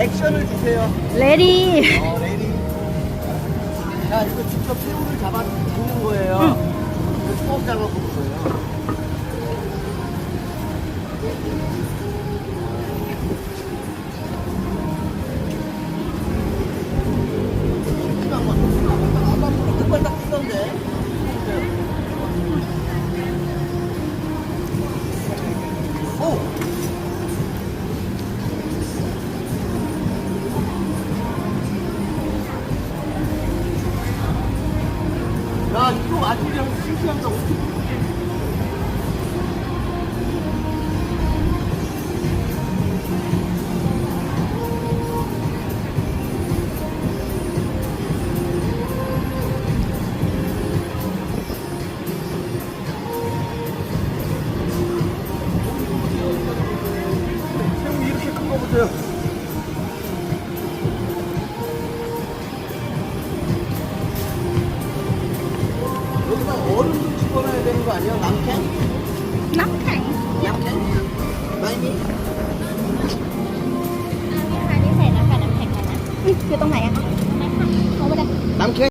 액션을 주세요. 레디. 레디. 자, 이거 직접 새우를 잡는 거예요. 이거 처음 잡아보는 거예요. 정말 딱 뜨던데. 오! 야, 이거 아직이랑 싱싱한가 어떻게 새우 이렇게 큰 거 보세요. 여기다 얼음도 집어넣어야 되는 거 아니야? 남캔? Nóng hẳn.